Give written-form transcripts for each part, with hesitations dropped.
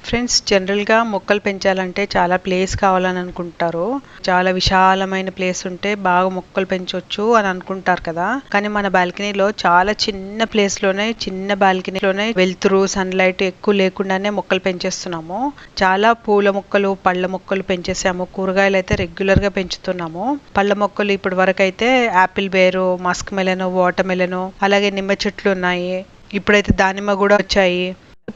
Friends, జనరల్గా మొక్కలు పెంచాలంటే చాలా ప్లేస్ కావాలని అనుకుంటారు. చాలా విశాలమైన ప్లేస్ ఉంటే బాగా మొక్కలు పెంచవచ్చు అని అనుకుంటారు కదా. కానీ మన బాల్కనీలో చాలా చిన్న ప్లేస్ లోనే, చిన్న బాల్కనీలోనే వెలుతురు, సన్లైట్ ఎక్కువ లేకుండానే మొక్కలు పెంచేస్తున్నాము. చాలా పూల మొక్కలు, పళ్ళ మొక్కలు పెంచేసాము. కూరగాయలు అయితే రెగ్యులర్ గా పెంచుతున్నాము. పళ్ళ మొక్కలు ఇప్పటి వరకు అయితే యాపిల్ బేరు, మస్క్ మెలను, వాటర్ మెలను, అలాగే నిమ్మ చెట్లు ఉన్నాయి. ఇప్పుడైతే దానిమ్మ కూడా వచ్చాయి.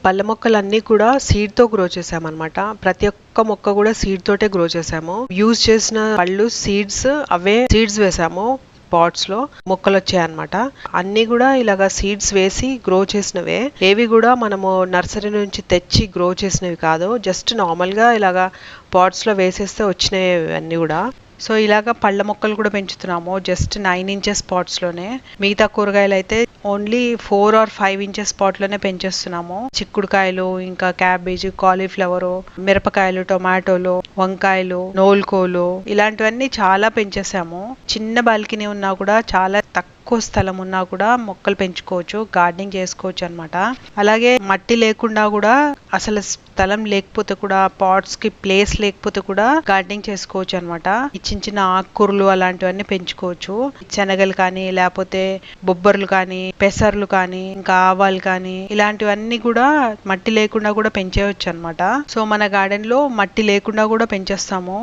పళ్ళ మొక్కలన్నీ కూడా సీడ్ తో గ్రో చేసామన్నమాట. ప్రతి ఒక్క మొక్క కూడా సీడ్ తోటే గ్రో చేసాము. యూజ్ చేసిన పళ్ళు సీడ్స్, అవే సీడ్స్ వేసాము. పాట్స్ లో మొక్కలు వచ్చాయన్నమాట. అన్ని కూడా ఇలాగా సీడ్స్ వేసి గ్రో చేసినవే. ఏవి కూడా మనము నర్సరీ నుంచి తెచ్చి గ్రో చేసినవి కాదు. జస్ట్ నార్మల్ గా ఇలాగా పాట్స్ లో వేసేస్తే వచ్చినవి అన్ని కూడా. సో ఇలాగ పళ్ళ మొక్కలు కూడా పెంచుతున్నాము జస్ట్ 9 ఇంచెస్ పాట్స్ లోనే. మిగతా కూరగాయలు అయితే ఓన్లీ 4 or 5 ఇంచెస్ పాట్ లోనే పెంచేస్తున్నాము. చిక్కుడుకాయలు, ఇంకా క్యాబేజ్, కాలీఫ్లవర్, మిరపకాయలు, టొమాటోలు, వంకాయలు, నోల్కోలు, ఇలాంటివన్నీ చాలా పెంచేసాము. చిన్న బాల్కనీ ఉన్నా కూడా, చాలా తక్కువ స్థలం ఉన్నా కూడా మొక్కలు పెంచుకోవచ్చు, గార్డెనింగ్ చేసుకోవచ్చు అనమాట. అలాగే మట్టి లేకుండా కూడా, అసలు స్థలం లేకపోతే కూడా, పాట్స్ కి ప్లేస్ లేకపోతే కూడా గార్డెనింగ్ చేసుకోవచ్చు అనమాట. చిన్న చిన్న ఆకుకూరలు అలాంటివన్నీ పెంచుకోవచ్చు. శనగలు కానీ, లేకపోతే బొబ్బర్లు కానీ, పెసర్లు కానీ, ఇంకా ఆవాలు కానీ, ఇలాంటివన్నీ కూడా మట్టి లేకుండా కూడా పెంచేయచ్చు అనమాట. సో మన గార్డెన్ లో మట్టి లేకుండా కూడా పెంచేస్తాము.